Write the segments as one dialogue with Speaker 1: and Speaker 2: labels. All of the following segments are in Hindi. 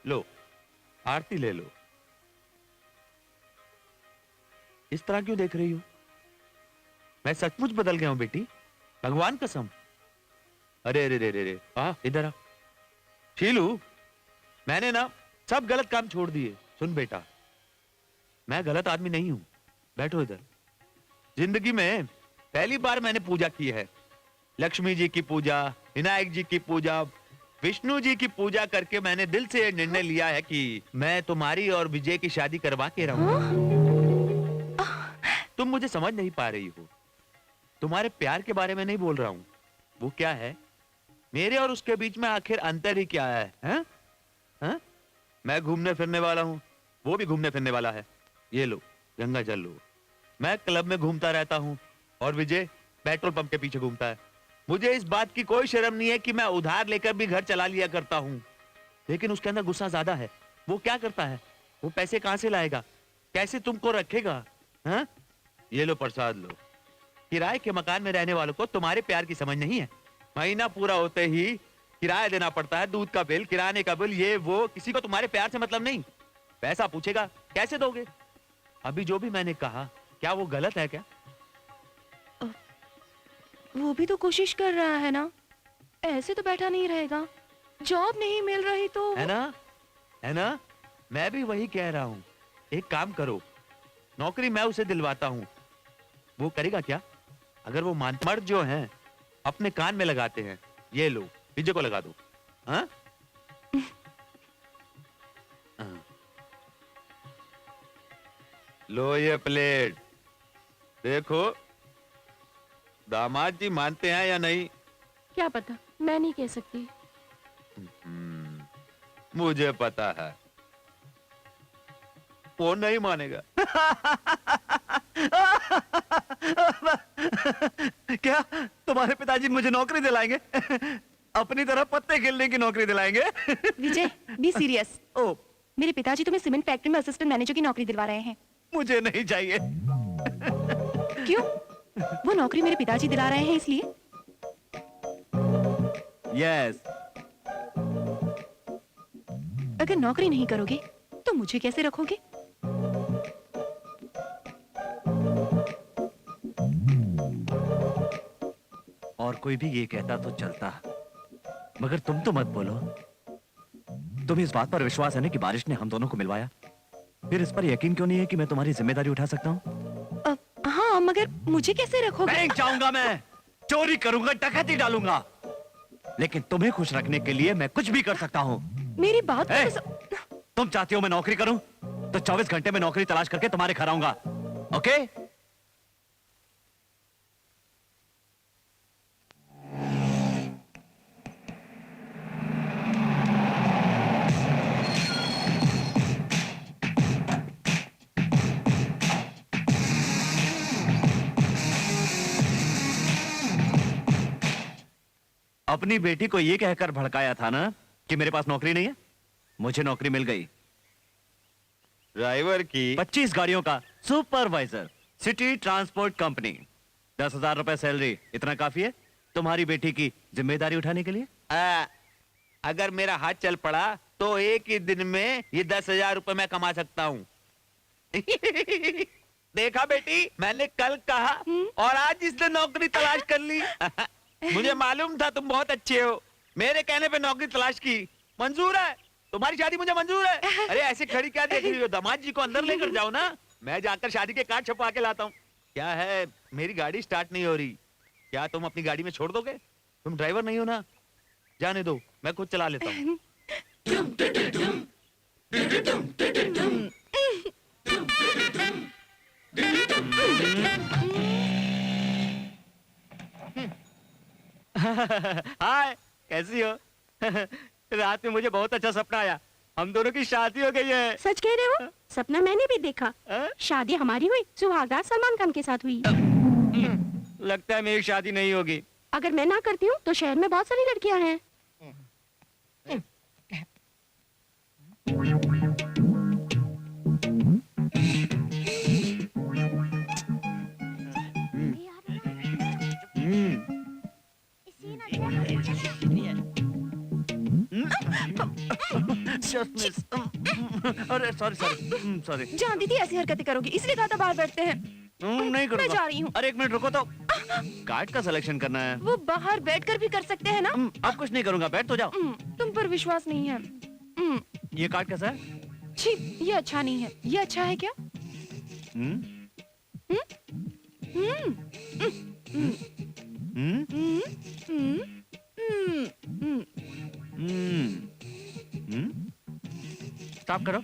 Speaker 1: लो आरती ले लो। इस तरह क्यों देख रही हो? मैं सचमुच बदल गया हूं बेटी, भगवान कसम। अरे अरे अरे अरे, इधर आ। शीलू, मैंने ना सब गलत काम छोड़ दिए। सुन बेटा, मैं गलत आदमी नहीं हूं। बैठो इधर। जिंदगी में पहली बार मैंने पूजा की है। लक्ष्मी जी की पूजा, विनायक जी की पूजा, विष्णु जी की पूजा करके मैंने दिल से ये निर्णय लिया है कि मैं तुम्हारी और विजय की शादी करवा के रहूंगा। तुम मुझे समझ नहीं पा रही हो। तुम्हारे प्यार के बारे में नहीं बोल रहा हूं। वो क्या है, मेरे और उसके बीच में आखिर अंतर ही क्या है? हैं? हैं? मैं घूमने फिरने वाला हूं, वो भी घूमने फिरने वाला है। ये लो गंगा जल लो। मैं क्लब में घूमता रहता हूं और विजय पेट्रोल पंप के पीछे घूमता है। मुझे इस बात की कोई शर्म नहीं है कि मैं उधार लेकर भी घर चला लिया करता हूं, लेकिन उसके अंदर गुस्सा ज्यादा है। वो क्या करता है, वो पैसे कहां से लाएगा, कैसे तुमको रखेगा? हाँ? ये लो प्रसाद लो। किराए के मकान में रहने वालों को तुम्हारे प्यार की समझ नहीं है। महीना पूरा होते ही किराया देना पड़ता है, दूध का बिल, किराने का बिल, ये वो। किसी को तुम्हारे प्यार से मतलब नहीं। पैसा पूछेगा कैसे दोगे? अभी जो भी मैंने कहा, क्या वो गलत है क्या?
Speaker 2: वो भी तो कोशिश कर रहा है ना, ऐसे तो बैठा नहीं रहेगा। जॉब नहीं मिल रही तो
Speaker 1: है ना, है ना? मैं भी वही कह रहा हूँ। एक काम करो, नौकरी मैं उसे दिलवाता हूँ। वो करेगा क्या? अगर वो मर्द जो हैं अपने कान में लगाते हैं। ये लो विजय को लगा दो। हाँ? लो ये प्लेट। देखो दामाद जी मानते हैं या नहीं?
Speaker 2: क्या पता, मैं नहीं कह सकती।
Speaker 1: मुझे पता है वो नहीं मानेगा।
Speaker 3: क्या तुम्हारे पिताजी मुझे नौकरी दिलाएंगे? अपनी तरह पत्ते खेलने की नौकरी दिलाएंगे?
Speaker 2: विजय, बी सीरियस।
Speaker 3: ओ,
Speaker 2: मेरे पिताजी तुम्हें सीमेंट फैक्ट्री में असिस्टेंट मैनेजर की नौकरी दिलवा रहे हैं।
Speaker 3: मुझे नहीं चाहिए।
Speaker 2: क्यों? वो नौकरी मेरे पिताजी दिला रहे हैं इसलिए।
Speaker 3: यस।
Speaker 2: अगर नौकरी नहीं करोगे तो मुझे कैसे रखोगे?
Speaker 3: और कोई भी ये कहता तो चलता, मगर तुम तो मत बोलो। तुम्हें इस बात पर विश्वास है ना कि बारिश ने हम दोनों को मिलवाया? फिर इस पर यकीन क्यों नहीं है कि मैं तुम्हारी जिम्मेदारी उठा सकता हूँ?
Speaker 2: हाँ, मगर मुझे कैसे रखोगे?
Speaker 3: बैंक जाऊंगा, मैं चोरी करूंगा, डकैती डालूंगा, लेकिन तुम्हें खुश रखने के लिए मैं कुछ भी कर सकता हूँ।
Speaker 2: मेरी बात
Speaker 3: तुम चाहती हो मैं नौकरी करूं तो 24 घंटे में नौकरी तलाश करके तुम्हारे घर आऊंगा। ओके? अपनी बेटी को यह कहकर भड़काया था ना कि मेरे पास नौकरी नहीं है। मुझे नौकरी मिल गई।
Speaker 1: ड्राइवर की
Speaker 3: 25 गाड़ियों का सुपरवाइजर, सिटी ट्रांसपोर्ट कंपनी। 10,000 रुपए सैलरी, इतना काफी है तुम्हारी बेटी की जिम्मेदारी उठाने के लिए?
Speaker 1: अगर मेरा हाथ चल पड़ा तो एक ही दिन में ये 10,000 रुपए मैं कमा सकता हूँ। देखा बेटी, मैंने कल कहा और आज इसने नौकरी तलाश कर ली। मुझे मालूम था तुम बहुत अच्छे हो। मेरे कहने पे नौकरी तलाश की। मंजूर है, तुम्हारी शादी मुझे मंजूर है। अरे ऐसे खड़ी क्या देख रही हो? दामाद जी को अंदर लेकर जाओ ना, मैं जाकर शादी के कार्ड छपवा के लाता हूँ। क्या है, मेरी गाड़ी स्टार्ट नहीं हो रही। क्या तुम अपनी गाड़ी में छोड़ दोगे? तुम ड्राइवर नहीं हो ना? जाने दो, मैं खुद चला लेता हूँ।
Speaker 3: हाय, कैसी हो? रात में मुझे बहुत अच्छा सपना आया। हम दोनों की शादी हो गई है।
Speaker 2: सच कह रहे हो? सपना मैंने भी देखा। शादी हमारी हुई, सुहागरात सलमान खान के साथ हुई।
Speaker 3: लगता है मेरी शादी नहीं होगी।
Speaker 2: अगर मैं ना करती हूँ तो शहर में बहुत सारी लड़कियाँ हैं।
Speaker 3: Just miss. अरे सॉरी सॉरी सॉरी।
Speaker 2: जानती थी ऐसी हरकतें करोगी, इसलिए कहा था बाहर बैठते हैं।
Speaker 3: नहीं
Speaker 2: मैं
Speaker 3: करूंगा।
Speaker 2: जा रही हूँ।
Speaker 3: अरे एक मिनट रुको तो, कार्ड का सिलेक्शन करना है।
Speaker 2: वो बाहर बैठकर भी कर सकते हैं ना।
Speaker 3: अब कुछ नहीं करूंगा, बैठ तो जाओ।
Speaker 2: तुम पर विश्वास नहीं है।
Speaker 3: ये कार्ड कैसा है?
Speaker 2: छी, ये अच्छा नहीं है। ये अच्छा है क्या?
Speaker 3: हम्म
Speaker 2: हम्म? हम्म?
Speaker 3: हम्म
Speaker 2: हम्म? हम्म? हम्म?
Speaker 3: स्टॉप करो।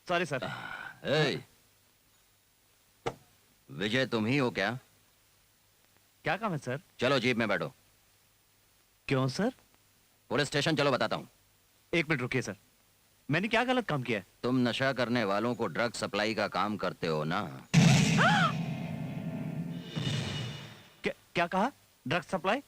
Speaker 3: Sorry sir.
Speaker 4: ए, विजय तुम ही हो क्या?
Speaker 3: क्या काम है सर?
Speaker 4: चलो जीप में बैठो।
Speaker 3: क्यों सर?
Speaker 4: पुलिस स्टेशन चलो, बताता हूँ।
Speaker 3: एक मिनट रुकिए सर, मैंने क्या गलत काम किया है?
Speaker 4: तुम नशा करने वालों को ड्रग सप्लाई का काम करते हो ना?
Speaker 3: क्या कहा? Drug supply?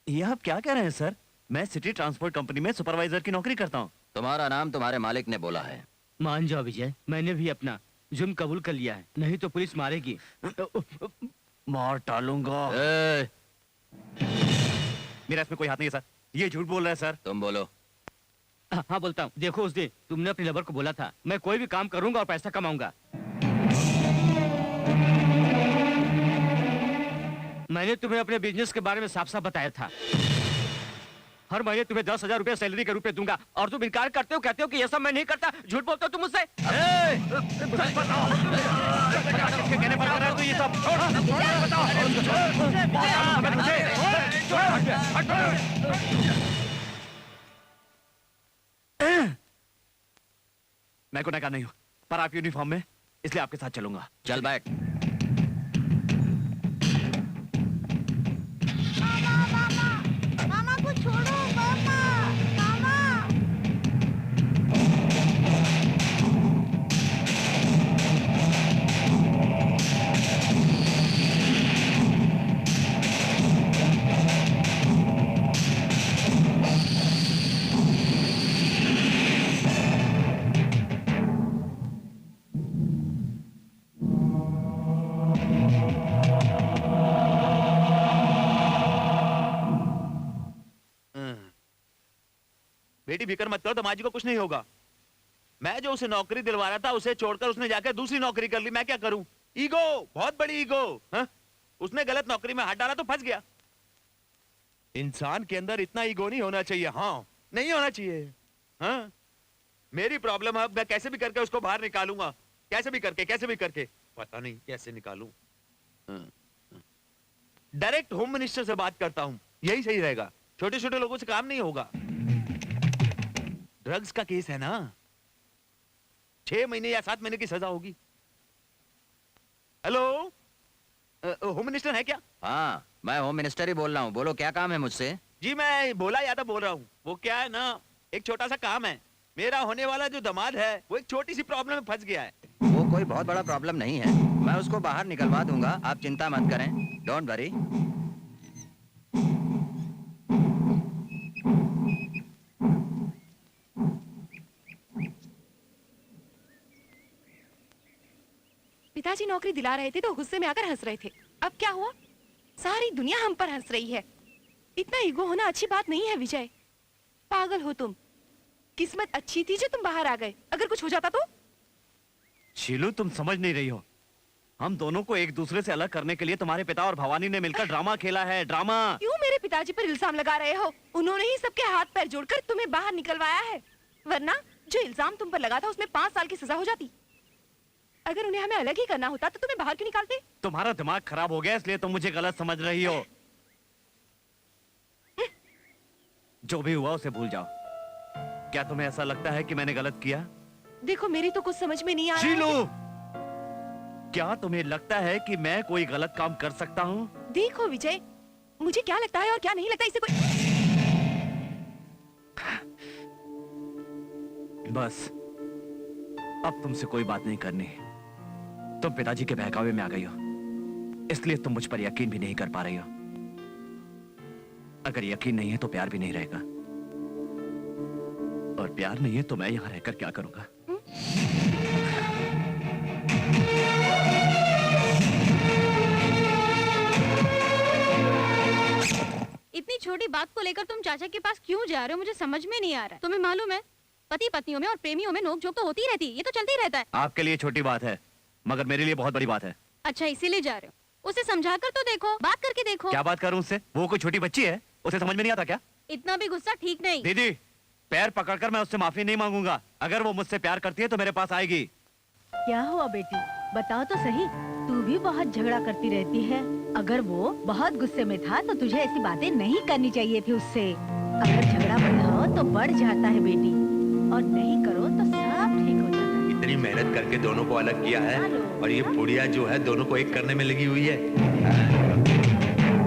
Speaker 3: ये आप क्या कह रहे हैं सर? मैं सिटी ट्रांसपोर्ट कंपनी में सुपरवाइजर की नौकरी करता हूँ।
Speaker 4: तुम्हारा नाम तुम्हारे मालिक ने बोला है।
Speaker 5: मान जाओ विजय, मैंने भी अपना जुर्म कबूल कर लिया है, नहीं तो पुलिस मारेगी।
Speaker 3: मार डालूंगा।
Speaker 4: ए,
Speaker 3: मेरा इसमें कोई हाथ नहीं है सर, ये झूठ बोल रहा है सर।
Speaker 4: तुम बोलो।
Speaker 5: हाँ बोलता हूँ। देखो उस दिन तुमने अपने लवर को बोला था मैं कोई भी काम करूंगा और पैसा कमाऊंगा। मैंने तुम्हें अपने बिजनेस के बारे में साफ साफ बताया था। हर महीने तुम्हें 10,000 रुपए सैलरी के रूप में दूंगा और तुम इनकार करते हो, कहते हो कि ये सब मैं नहीं करता। झूठ बोलते हो तुम मुझसे।
Speaker 3: सच बताओ। किसके कहने पर कर रहा है तू ये सब? मैं गुनहगार नहीं हूँ, पर आप यूनिफॉर्म में, इसलिए आपके साथ चलूंगा।
Speaker 4: चल बैठ।
Speaker 6: मामा को छोड़ो, मामा, मामा।
Speaker 1: बेटी फिक्र मत करो, दमाजी को कुछ नहीं होगा। मैं जो उसे नौकरी दिलवा रहा था उसे छोड़कर उसने जाकर दूसरी नौकरी कर ली। मैं क्या करूं? ईगो, बहुत बड़ी ईगो। हाँ? उसने गलत नौकरी में हाथ डाला तो फंस गया। इंसान के अंदर इतना ईगो नहीं होना चाहिए। हाँ, नहीं होना चाहिए। हाँ? मेरी प्रॉब्लम है, अब मैं कैसे भी करके उसको बाहर निकालूंगा। कैसे भी करके पता नहीं कैसे निकालूं। डायरेक्ट होम मिनिस्टर से बात करता हूं, यही सही रहेगा। छोटे छोटे लोगों से काम नहीं होगा। ड्रग्स का केस है ना, 6 महीने या 7 महीने की सजा होगी। हेलो, होम मिनिस्टर है क्या?
Speaker 4: हाँ, मैं होम मिनिस्टर ही बोल रहा हूँ। बोलो क्या काम है मुझसे?
Speaker 1: जी मैं भोला यादव बोल रहा हूँ। वो क्या है ना, एक छोटा सा काम है। मेरा होने वाला जो दामाद है वो एक छोटी सी प्रॉब्लम में फंस गया है।
Speaker 4: वो कोई बहुत बड़ा प्रॉब्लम नहीं है, मैं उसको बाहर निकलवा दूंगा, आप चिंता मत करें। Don't worry.
Speaker 2: पिताजी नौकरी दिला रहे थे तो गुस्से में आकर हंस रहे थे। अब क्या हुआ? सारी दुनिया हम पर हंस रही है। इतना ईगो होना अच्छी बात नहीं है विजय। पागल हो तुम। किस्मत अच्छी थी जो तुम बाहर आ गए, अगर कुछ हो जाता तो?
Speaker 3: शीलू, तुम समझ नहीं रही हो। हम दोनों को एक दूसरे से अलग करने के लिए तुम्हारे पिता और भवानी ने मिलकर ड्रामा खेला है। ड्रामा।
Speaker 2: क्यों मेरे पिताजी पर इल्जाम लगा रहे हो? उन्होंने ही सबके हाथ पैर जोड़कर तुम्हें बाहर निकलवाया है, वरना जो इल्जाम तुम पर लगा था उसमें 5 साल की सजा हो जाती। अगर उन्हें हमें अलग ही करना होता तो तुम्हें बाहर क्यों निकालते?
Speaker 3: तुम्हारा दिमाग खराब हो गया इसलिए तुम मुझे गलत समझ रही हो। जो भी हुआ उसे भूल जाओ। क्या तुम्हें ऐसा लगता है कि मैंने गलत किया?
Speaker 2: देखो मेरी तो कुछ समझ में नहीं आ रहा है।
Speaker 3: शीलू, क्या तुम्हें लगता है कि मैं कोई गलत काम कर सकता हूँ?
Speaker 2: देखो विजय, मुझे क्या लगता है और क्या नहीं लगता इसे कोई।
Speaker 3: बस अब तुमसे कोई बात नहीं करनी। तुम पिताजी के बहकावे में आ गई हो, इसलिए तुम मुझ पर यकीन भी नहीं कर पा रही हो। अगर यकीन नहीं है तो प्यार भी नहीं रहेगा, और प्यार नहीं है तो मैं यहां रहकर क्या करूंगा?
Speaker 7: इतनी छोटी बात को लेकर तुम चाचा के पास क्यों जा रहे हो, मुझे समझ में नहीं आ रहा है। तुम्हें मालूम है, पति पत्नियों में और प्रेमियों में नोकझोंक तो होती रहती है, ये तो चलता ही रहता है।
Speaker 3: आपके लिए छोटी बात है, मगर मेरे लिए बहुत बड़ी बात है।
Speaker 7: अच्छा, इसीलिए जा रहे हो? उसे समझा कर तो देखो, बात करके देखो।
Speaker 3: क्या बात करूं उससे? वो कोई छोटी बच्ची है, उसे समझ में नहीं आता क्या?
Speaker 7: इतना भी गुस्सा ठीक नहीं।
Speaker 3: दीदी, पैर पकड़कर मैं उससे माफी नहीं मांगूंगा। अगर वो मुझसे प्यार करती है तो मेरे पास आएगी।
Speaker 6: क्या हुआ बेटी, बताओ तो सही। तू भी बहुत झगड़ा करती रहती है। अगर वो बहुत गुस्से में था तो तुझे ऐसी बातें नहीं करनी चाहिए थी उससे। अगर झगड़ा बढ़ाओ तो बढ़ जाता है बेटी, और नहीं करो तो सब ठीक हो जाता है।
Speaker 8: इतनी मेहनत करके दोनों को अलग किया है, और ये बुढ़िया जो है दोनों को एक करने में लगी हुई है।